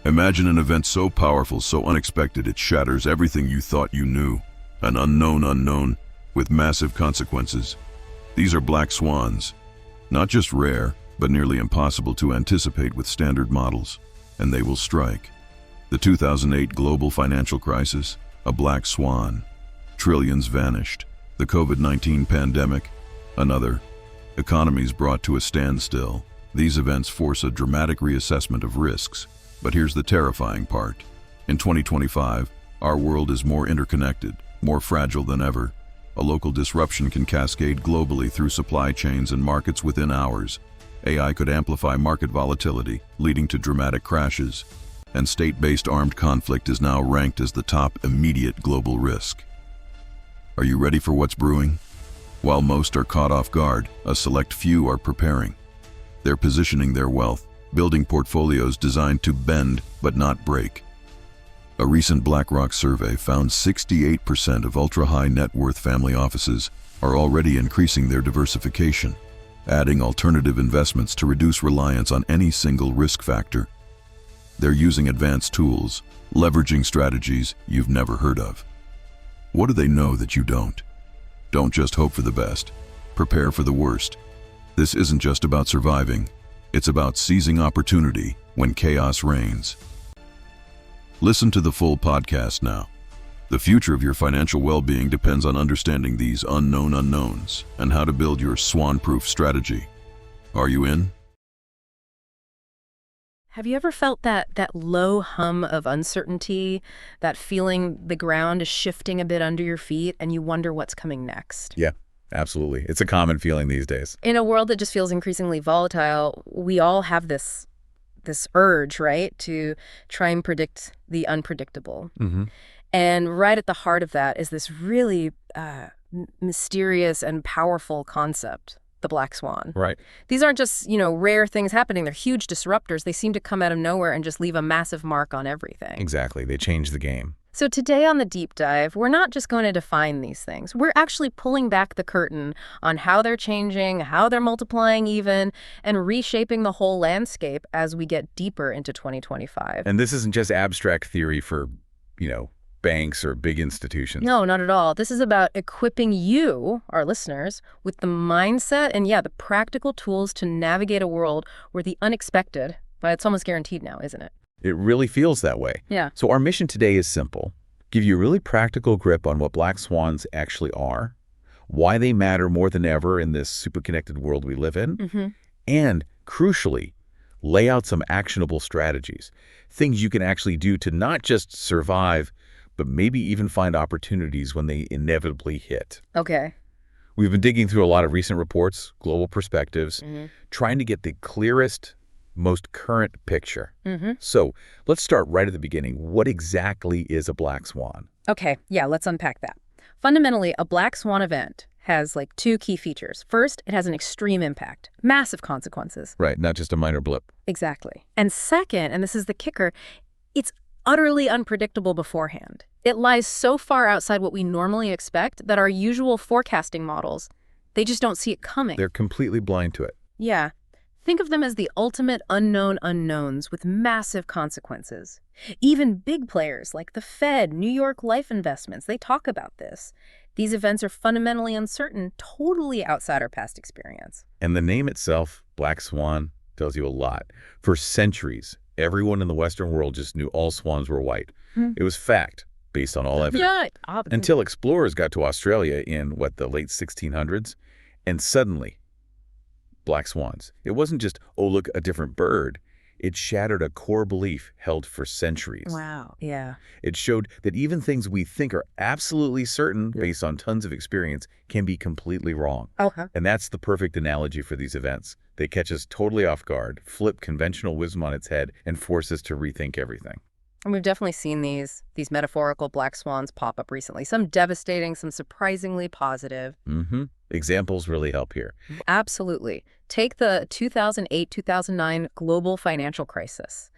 Imagine an event so powerful, so unexpected, it shatters everything you thought you knew. An unknown unknown with massive consequences. These are black swans. Not just rare, but nearly impossible to anticipate with standard models. And they will strike. The 2008 global financial crisis, a black swan. Trillions vanished. The COVID-19 pandemic, another. Economies brought to a standstill. These events force a dramatic reassessment of risks. But here's the terrifying part. In 2025, our world is more interconnected, more fragile than ever. A local disruption can cascade globally through supply chains and markets within hours. AI could amplify market volatility, leading to dramatic crashes. And state-based armed conflict is now ranked as the top immediate global risk. Are you ready for what's brewing? While most are caught off guard, a select few are preparing. They're positioning their wealth, building portfolios designed to bend but not break. A recent BlackRock survey found 68% of ultra-high net worth family offices are already increasing their diversification, adding alternative investments to reduce reliance on any single risk factor. They're using advanced tools, leveraging strategies you've never heard of. What do they know that you don't? Don't just hope for the best. Prepare for the worst. This isn't just about surviving. It's about seizing opportunity when chaos reigns. Listen to the full podcast now. The future of your financial well-being depends on understanding these unknown unknowns and how to build your Swan-Proof strategy. Are you in? Have you ever felt that low hum of uncertainty, that feeling the ground is shifting a bit under your feet and you wonder what's coming next? Yeah, absolutely. It's a common feeling these days. In a world that just feels increasingly volatile, we all have this urge, right, to try and predict the unpredictable. Mm-hmm. And right at the heart of that is this really mysterious and powerful concept, the black swan. Right. These aren't just, rare things happening. They're huge disruptors. They seem to come out of nowhere and just leave a massive mark on everything. Exactly. They change the game. So today on the deep dive, we're not just going to define these things. We're actually pulling back the curtain on how they're changing, how they're multiplying even, and reshaping the whole landscape as we get deeper into 2025. And this isn't just abstract theory for, banks or big institutions. No, not at all. This is about equipping you, our listeners, with the mindset and, the practical tools to navigate a world where the unexpected, but it's almost guaranteed now, isn't it? It really feels that way. Yeah. So our mission today is simple. Give you a really practical grip on what black swans actually are, why they matter more than ever in this super connected world we live in, and, crucially, lay out some actionable strategies, things you can actually do to not just survive, but maybe even find opportunities when they inevitably hit. Okay. We've been digging through a lot of recent reports, global perspectives, trying to get the clearest, most current picture. So let's start right at the beginning. What exactly is a black swan? Okay, let's unpack that. Fundamentally, a black swan event has two key features. First, it has an extreme impact, massive consequences. Right, not just a minor blip. Exactly. And second, and this is the kicker, it's utterly unpredictable beforehand. It lies so far outside what we normally expect that our usual forecasting models, they just don't see it coming. They're completely blind to it. Yeah. Think of them as the ultimate unknown unknowns with massive consequences. Even big players like the Fed, New York Life Investments, they talk about this. These events are fundamentally uncertain, totally outside our past experience. And the name itself, black swan, tells you a lot. For centuries, everyone in the Western world just knew all swans were white. It was fact, based on all evidence. Until explorers got to Australia in, the late 1600s, and suddenly, black swans. It wasn't just, oh, look, a different bird. It shattered a core belief held for centuries. Wow. Yeah. It showed that even things we think are absolutely certain based on tons of experience can be completely wrong. Okay. And that's the perfect analogy for these events. They catch us totally off guard, flip conventional wisdom on its head, and force us to rethink everything. And we've definitely seen these metaphorical black swans pop up recently. Some devastating, some surprisingly positive. Examples really help here. Absolutely. Take the 2008-2009 global financial crisis.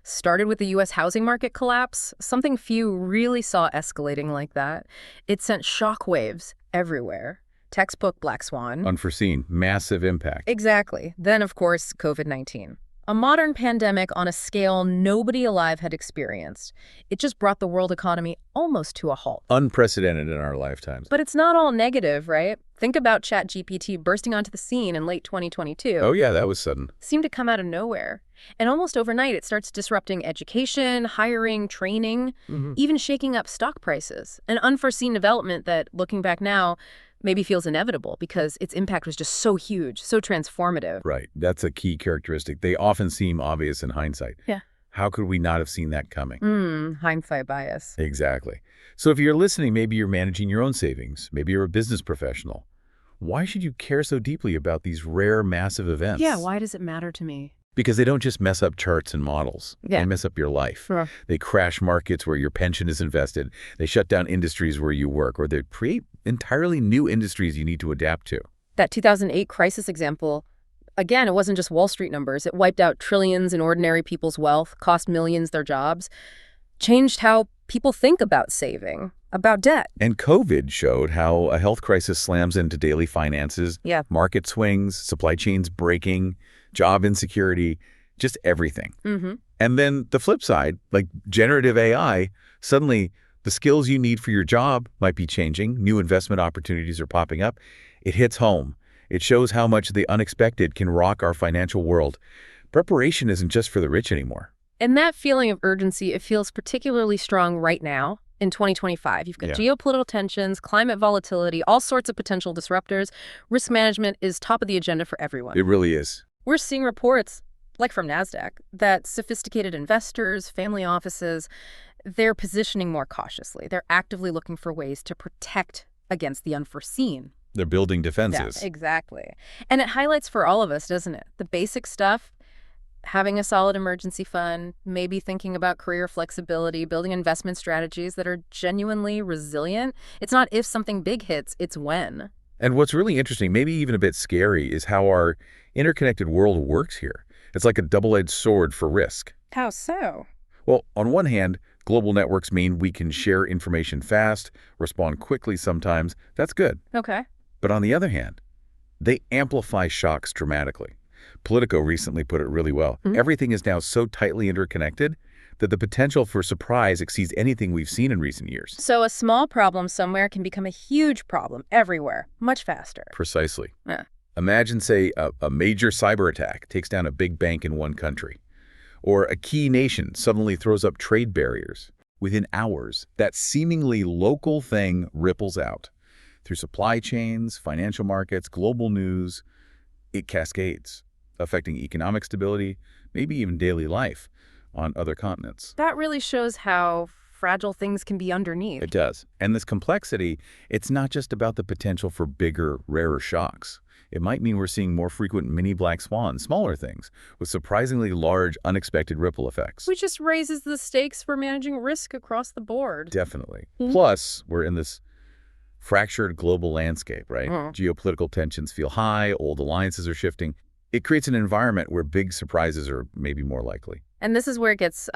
Started with the U.S. housing market collapse, something few really saw escalating like that. It sent shockwaves everywhere. Textbook black swan. Unforeseen, massive impact. Exactly. Then, of course, COVID-19. A modern pandemic on a scale nobody alive had experienced. It just brought the world economy almost to a halt. Unprecedented in our lifetimes. But it's not all negative, right? Think about ChatGPT bursting onto the scene in late 2022. Oh yeah, that was sudden. Seemed to come out of nowhere. And almost overnight, it starts disrupting education, hiring, training, even shaking up stock prices. An unforeseen development that, looking back now, maybe feels inevitable because its impact was just so huge, so transformative. Right. That's a key characteristic. They often seem obvious in hindsight. Yeah. How could we not have seen that coming? Hindsight bias. Exactly. So if you're listening, maybe you're managing your own savings. Maybe you're a business professional. Why should you care so deeply about these rare, massive events? Yeah, why does it matter to me? Because they don't just mess up charts and models. Yeah. They mess up your life. Sure. They crash markets where your pension is invested. They shut down industries where you work, or they create entirely new industries you need to adapt to. That 2008 crisis example, again, it wasn't just Wall Street numbers. It wiped out trillions in ordinary people's wealth, cost millions their jobs, changed how people think about saving, about debt. And COVID showed how a health crisis slams into daily finances, market swings, supply chains breaking, job insecurity, just everything. And then the flip side, like generative AI, suddenly the skills you need for your job might be changing. New investment opportunities are popping up. It hits home. It shows how much the unexpected can rock our financial world. Preparation isn't just for the rich anymore. And that feeling of urgency, it feels particularly strong right now in 2025. You've got geopolitical tensions, climate volatility, all sorts of potential disruptors. Risk management is top of the agenda for everyone. It really is. We're seeing reports, like from NASDAQ, that sophisticated investors, family offices, they're positioning more cautiously. They're actively looking for ways to protect against the unforeseen. They're building defenses. Yeah, exactly. And it highlights for all of us, doesn't it? The basic stuff, having a solid emergency fund, maybe thinking about career flexibility, building investment strategies that are genuinely resilient. It's not if something big hits, it's when. And what's really interesting, maybe even a bit scary, is how our interconnected world works here. It's like a double-edged sword for risk. How so? Well, on one hand, global networks mean we can share information fast, respond quickly sometimes. That's good. Okay. But on the other hand, they amplify shocks dramatically. Politico recently put it really well. Everything is now so tightly interconnected that the potential for surprise exceeds anything we've seen in recent years. So a small problem somewhere can become a huge problem everywhere, much faster. Precisely. Yeah. Imagine, say, a major cyber attack takes down a big bank in one country, or a key nation suddenly throws up trade barriers. Within hours, that seemingly local thing ripples out. Through supply chains, financial markets, global news, it cascades, affecting economic stability, maybe even daily life on other continents. That really shows how fragile things can be underneath. It does. And this complexity, it's not just about the potential for bigger, rarer shocks. It might mean we're seeing more frequent mini black swans, smaller things, with surprisingly large, unexpected ripple effects. Which just raises the stakes for managing risk across the board. Definitely. Plus, we're in this fractured global landscape, right? Geopolitical tensions feel high, old alliances are shifting. It creates an environment where big surprises are maybe more likely. And this is where it gets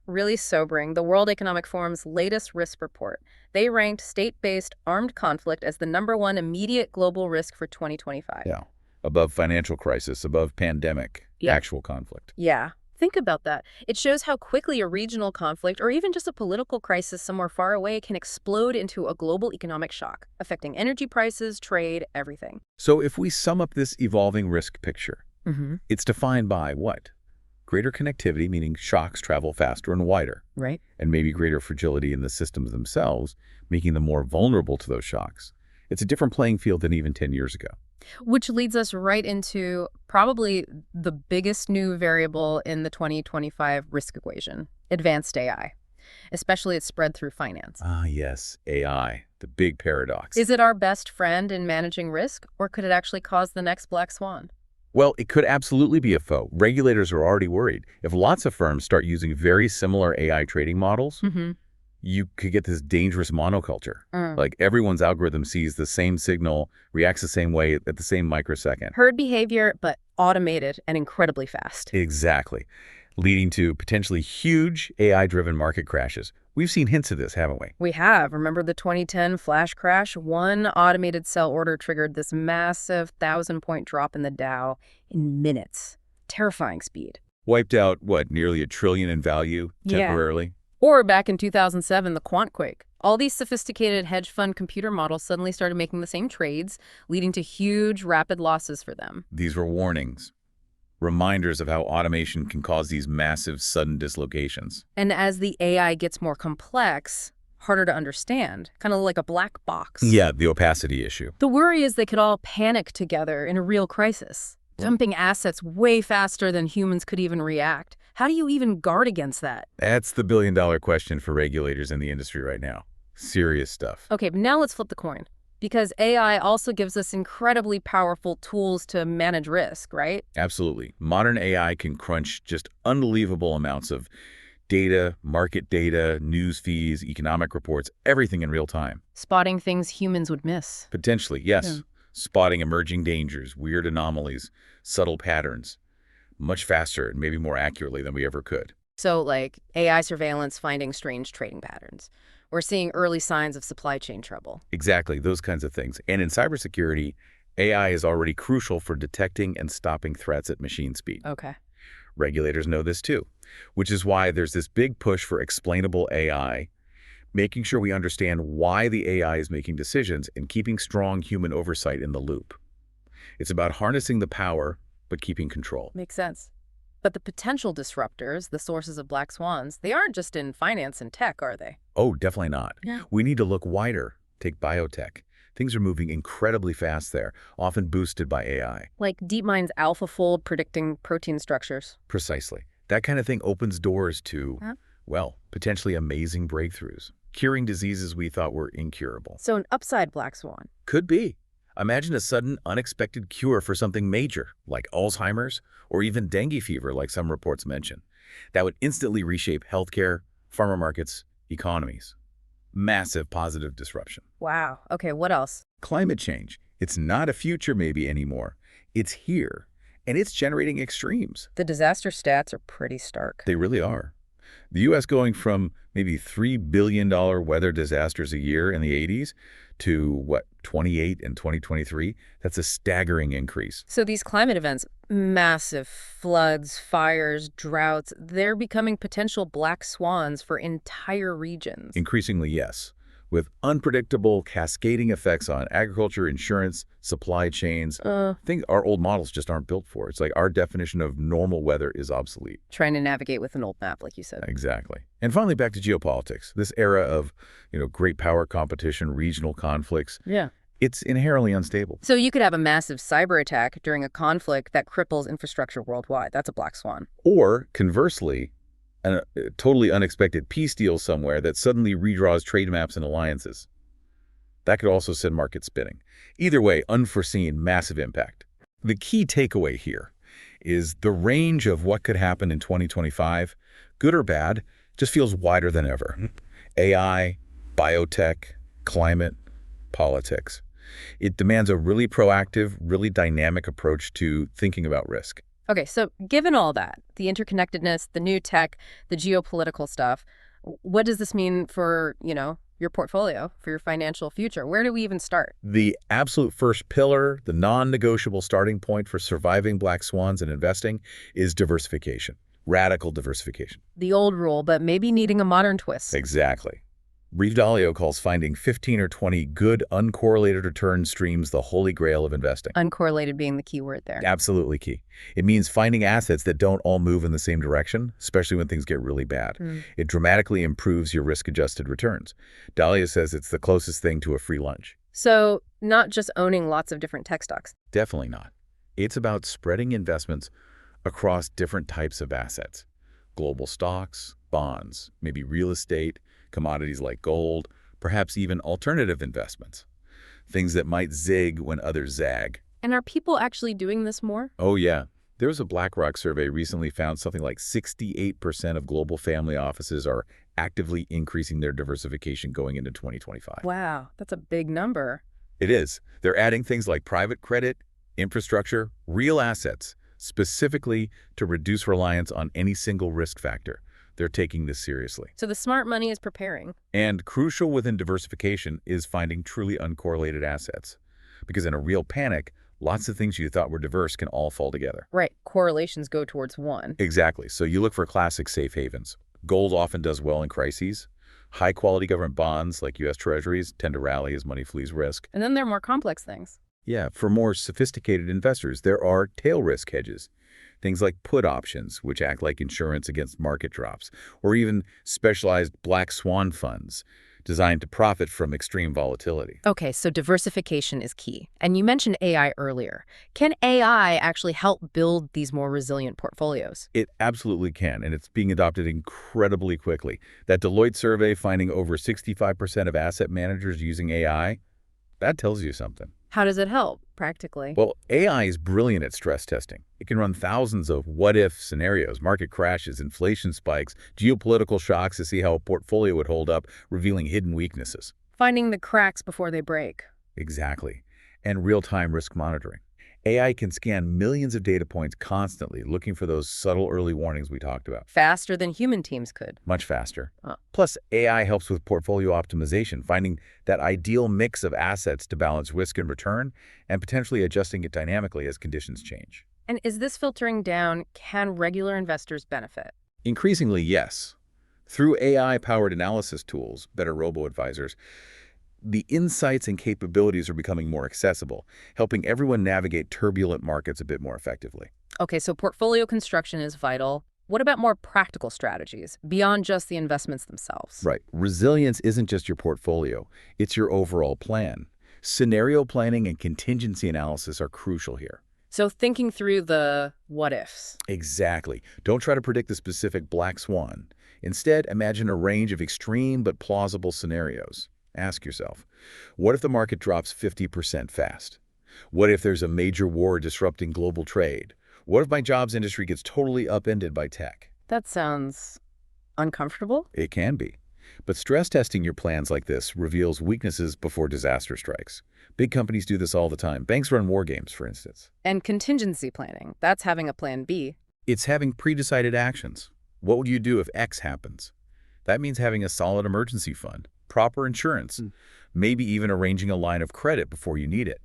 really sobering. The World Economic Forum's latest risk report. They ranked state-based armed conflict as the #1 immediate global risk for 2025. Yeah. Above financial crisis, above pandemic, actual conflict. Yeah. Think about that. It shows how quickly a regional conflict or even just a political crisis somewhere far away can explode into a global economic shock, affecting energy prices, trade, everything. So if we sum up this evolving risk picture, it's defined by what? Greater connectivity, meaning shocks travel faster and wider. Right. And maybe greater fragility in the systems themselves, making them more vulnerable to those shocks. It's a different playing field than even 10 years ago. Which leads us right into probably the biggest new variable in the 2025 risk equation, advanced AI, especially its spread through finance. Ah, yes, AI, the big paradox. Is it our best friend in managing risk, or could it actually cause the next black swan? Well, it could absolutely be a foe. Regulators are already worried. If lots of firms start using very similar AI trading models, you could get this dangerous monoculture. Like everyone's algorithm sees the same signal, reacts the same way at the same microsecond. Herd behavior, but automated and incredibly fast. Exactly. Leading to potentially huge AI-driven market crashes. We've seen hints of this, haven't we? We have. Remember the 2010 flash crash? One automated sell order triggered this massive 1,000-point drop in the Dow in minutes. Terrifying speed. Wiped out, what, nearly $1 trillion in value temporarily? Or back in 2007, the quant quake. All these sophisticated hedge fund computer models suddenly started making the same trades, leading to huge, rapid losses for them. These were warnings, reminders of how automation can cause these massive, sudden dislocations. And as the AI gets more complex, harder to understand, kind of like a black box. Yeah, the opacity issue. The worry is they could all panic together in a real crisis, dumping assets way faster than humans could even react. How do you even guard against that? That's the billion-dollar question for regulators in the industry right now. Serious stuff. Okay, but now let's flip the coin. Because AI also gives us incredibly powerful tools to manage risk, right? Absolutely. Modern AI can crunch just unbelievable amounts of data, market data, news feeds, economic reports, everything in real time. Spotting things humans would miss. Potentially, yes. Spotting emerging dangers, weird anomalies, subtle patterns, much faster and maybe more accurately than we ever could. So, like AI surveillance finding strange trading patterns. We're seeing early signs of supply chain trouble. Exactly, those kinds of things. And in cybersecurity, AI is already crucial for detecting and stopping threats at machine speed. Okay. Regulators know this too, which is why there's this big push for explainable AI, making sure we understand why the AI is making decisions and keeping strong human oversight in the loop. It's about harnessing the power, but keeping control. Makes sense. But the potential disruptors, the sources of black swans, they aren't just in finance and tech, are they? Oh, definitely not. Yeah. We need to look wider. Take biotech. Things are moving incredibly fast there, often boosted by AI. Like DeepMind's AlphaFold predicting protein structures. Precisely. That kind of thing opens doors to, well, potentially amazing breakthroughs, curing diseases we thought were incurable. So an upside black swan. Could be. Imagine a sudden, unexpected cure for something major, like Alzheimer's, or even dengue fever, like some reports mention. That would instantly reshape healthcare, pharma markets, economies. Massive positive disruption. Wow. Okay, what else? Climate change. It's not a future maybe anymore. It's here, and it's generating extremes. The disaster stats are pretty stark. They really are. The U.S. going from maybe $3 billion weather disasters a year in the 80s to, what, 28 in 2023? That's a staggering increase. So these climate events, massive floods, fires, droughts, they're becoming potential black swans for entire regions. Increasingly, yes, with unpredictable cascading effects on agriculture, insurance, supply chains. Things our old models just aren't built for. It's like our definition of normal weather is obsolete. Trying to navigate with an old map, like you said. Exactly. And finally, back to geopolitics. This era of, great power competition, regional conflicts. Yeah. It's inherently unstable. So you could have a massive cyber attack during a conflict that cripples infrastructure worldwide. That's a black swan. Or, conversely, a totally unexpected peace deal somewhere that suddenly redraws trade maps and alliances. That could also send markets spinning. Either way, unforeseen, massive impact. The key takeaway here is the range of what could happen in 2025, good or bad, just feels wider than ever. AI, biotech, climate, politics. It demands a really proactive, really dynamic approach to thinking about risk. Okay, so given all that, the interconnectedness, the new tech, the geopolitical stuff, what does this mean for, your portfolio, for your financial future? Where do we even start? The absolute first pillar, the non-negotiable starting point for surviving black swans and investing is diversification, radical diversification. The old rule, but maybe needing a modern twist. Exactly. Reeve Dalio calls finding 15 or 20 good uncorrelated return streams the holy grail of investing. Uncorrelated being the key word there. Absolutely key. It means finding assets that don't all move in the same direction, especially when things get really bad. It dramatically improves your risk-adjusted returns. Dalio says it's the closest thing to a free lunch. So not just owning lots of different tech stocks. Definitely not. It's about spreading investments across different types of assets. Global stocks, bonds, maybe real estate, commodities like gold, perhaps even alternative investments. Things that might zig when others zag. And are people actually doing this more? Oh, yeah. There was a BlackRock survey recently found something like 68% of global family offices are actively increasing their diversification going into 2025. Wow, that's a big number. It is. They're adding things like private credit, infrastructure, real assets, specifically to reduce reliance on any single risk factor. They're taking this seriously. So the smart money is preparing. And crucial within diversification is finding truly uncorrelated assets. Because in a real panic, Lots of things you thought were diverse can all fall together. Right. Correlations go towards one. Exactly. So you look for classic safe havens. Gold often does well in crises. High-quality government bonds like U.S. Treasuries tend to rally as money flees risk. And then there are more complex things. Yeah, for more sophisticated investors, there are tail risk hedges. Things like put options, which act like insurance against market drops, or even specialized Black Swan funds designed to profit from extreme volatility. Okay, so diversification is key. And you mentioned AI earlier. Can AI actually help build these more resilient portfolios? It absolutely can, and it's being adopted incredibly quickly. That Deloitte survey finding over 65% of asset managers using AI, that tells you something. How does it help, practically? Well, AI is brilliant at stress testing. It can run thousands of what-if scenarios, market crashes, inflation spikes, geopolitical shocks to see how a portfolio would hold up, revealing hidden weaknesses. Finding the cracks before they break. Exactly. And real-time risk monitoring. AI can scan millions of data points constantly, looking for those subtle early warnings we talked about. Faster than human teams could. Much faster. Oh. Plus, AI helps with portfolio optimization, finding that ideal mix of assets to balance risk and return, and potentially adjusting it dynamically as conditions change. And is this filtering down? Can regular investors benefit? Increasingly, yes. Through AI-powered analysis tools, better robo-advisors, the insights and capabilities are becoming more accessible, helping everyone navigate turbulent markets a bit more effectively. Okay, so portfolio construction is vital. What about more practical strategies, beyond just the investments themselves? Right. Resilience isn't just your portfolio, it's your overall plan. Scenario planning and contingency analysis are crucial here. So thinking through the what-ifs. Exactly. Don't try to predict the specific black swan. Instead, imagine a range of extreme but plausible scenarios. Ask yourself, what if the market drops 50% fast? What if there's a major war disrupting global trade? What if my jobs industry gets totally upended by tech? That sounds uncomfortable. It can be. But stress testing your plans like this reveals weaknesses before disaster strikes. Big companies do this all the time. Banks run war games, for instance. And contingency planning, that's having a plan B. It's having pre-decided actions. What would you do if X happens? That means having a solid emergency fund, proper insurance, maybe even arranging a line of credit before you need it.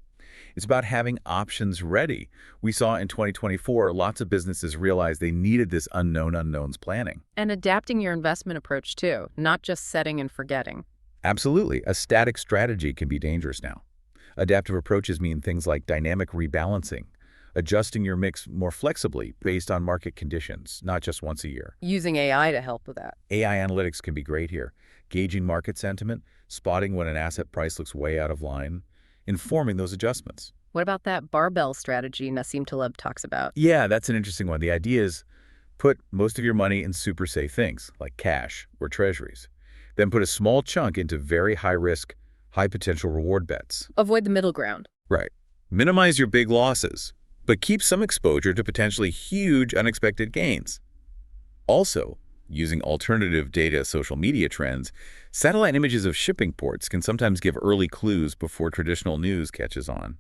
It's about having options ready. We saw in 2024, lots of businesses realized they needed this unknown unknowns planning. And adapting your investment approach too, not just setting and forgetting. Absolutely. A static strategy can be dangerous now. Adaptive approaches mean things like dynamic rebalancing, adjusting your mix more flexibly based on market conditions, not just once a year. Using AI to help with that. AI analytics can be great here. Gauging market sentiment, spotting when an asset price looks way out of line, informing those adjustments. What about that barbell strategy Nassim Taleb talks about? Yeah, that's an interesting one. The idea is put most of your money in super safe things like cash or treasuries. Then put a small chunk into very high-risk, high-potential reward bets. Avoid the middle ground. Right. Minimize your big losses, but keep some exposure to potentially huge unexpected gains. Also, using alternative data social media trends, satellite images of shipping ports can sometimes give early clues before traditional news catches on.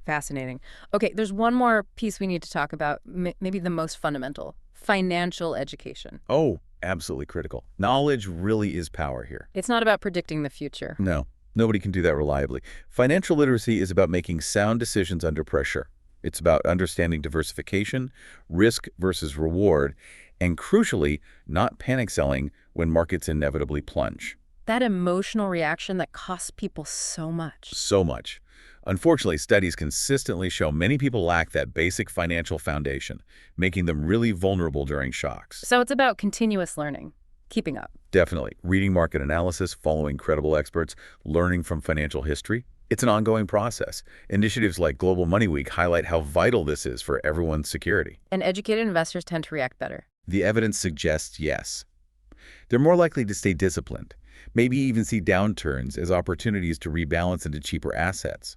Fascinating. Okay, there's one more piece we need to talk about, maybe the most fundamental, financial education. Oh, absolutely critical. Knowledge really is power here. It's not about predicting the future. No, nobody can do that reliably. Financial literacy is about making sound decisions under pressure. It's about understanding diversification, risk versus reward, and crucially, not panic selling when markets inevitably plunge. That emotional reaction that costs people so much. So much. Unfortunately, studies consistently show many people lack that basic financial foundation, making them really vulnerable during shocks. So it's about continuous learning, keeping up. Definitely. Reading market analysis, following credible experts, learning from financial history. It's an ongoing process. Initiatives like Global Money Week highlight how vital this is for everyone's security. And educated investors tend to react better. The evidence suggests yes. They're more likely to stay disciplined, maybe even see downturns as opportunities to rebalance into cheaper assets.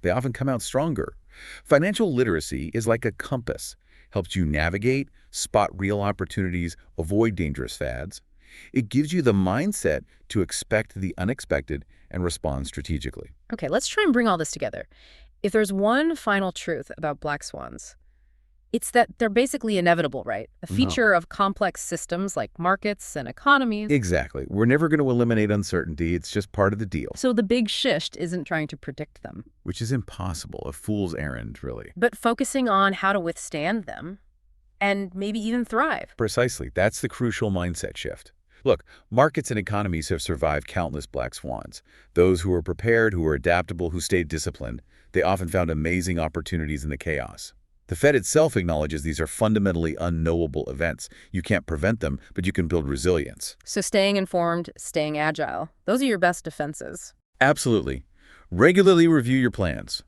They often come out stronger. Financial literacy is like a compass, helps you navigate, spot real opportunities, avoid dangerous fads. It gives you the mindset to expect the unexpected and respond strategically. Okay, let's try and bring all this together. If there's one final truth about black swans, It's that they're basically inevitable, right? A feature of complex systems like markets and economies. Exactly. We're never going to eliminate uncertainty. It's just part of the deal. So the big shift isn't trying to predict them. Which is impossible, a fool's errand, really. But focusing on how to withstand them and maybe even thrive. Precisely. That's the crucial mindset shift. Look, markets and economies have survived countless black swans. Those who were prepared, who were adaptable, who stayed disciplined. They often found amazing opportunities in the chaos. The Fed itself acknowledges these are fundamentally unknowable events. You can't prevent them, but you can build resilience. So staying informed, staying agile, those are your best defenses. Absolutely. Regularly review your plans.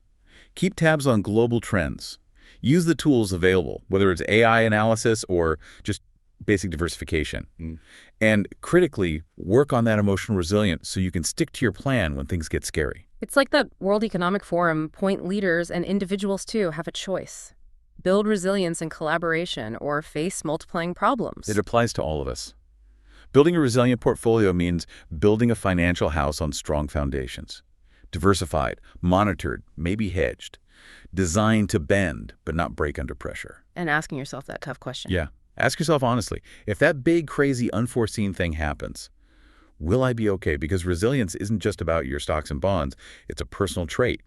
Keep tabs on global trends. Use the tools available, whether it's AI analysis or just basic diversification. And critically, work on that emotional resilience so you can stick to your plan when things get scary. It's like that World Economic Forum point leaders and individuals too have a choice. Build resilience and collaboration or face multiplying problems. It applies to all of us. Building a resilient portfolio means building a financial house on strong foundations. Diversified, monitored, maybe hedged. Designed to bend, but not break under pressure. And asking yourself that tough question. Yeah. Ask yourself honestly, if that big, crazy, unforeseen thing happens, will I be okay? Because resilience isn't just about your stocks and bonds. It's a personal trait.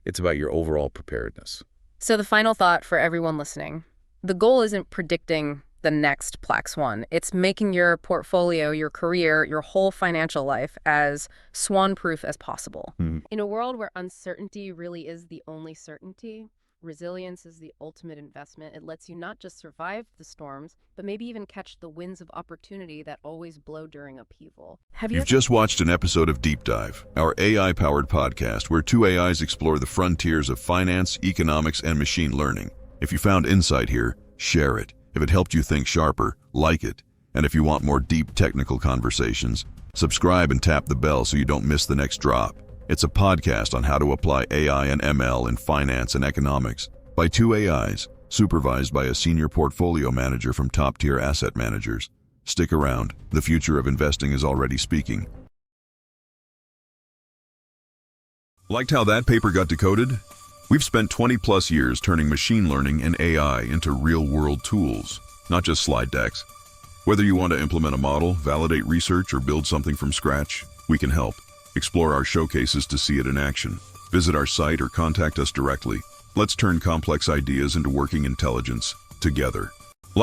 It's about your overall preparedness. So the final thought for everyone listening, the goal isn't predicting the next Black Swan. It's making your portfolio, your career, your whole financial life as swan-proof as possible. In a world where uncertainty really is the only certainty, resilience is the ultimate investment. It lets you not just survive the storms, but maybe even catch the winds of opportunity that always blow during upheaval. You've just watched an episode of Deep Dive, our AI-powered podcast where two AIs explore the frontiers of finance, economics, and machine learning. If you found insight here, share it. If it helped you think sharper, like it. And if you want more deep technical conversations, subscribe and tap the bell so you don't miss the next drop. It's a podcast on how to apply AI and ML in finance and economics by two AIs, supervised by a senior portfolio manager from top-tier asset managers. Stick around. The future of investing is already speaking. Liked how that paper got decoded? We've spent 20-plus years turning machine learning and AI into real-world tools, not just slide decks. Whether you want to implement a model, validate research, or build something from scratch, we can help. Explore our showcases to see it in action. Visit our site or contact us directly. Let's turn complex ideas into working intelligence together.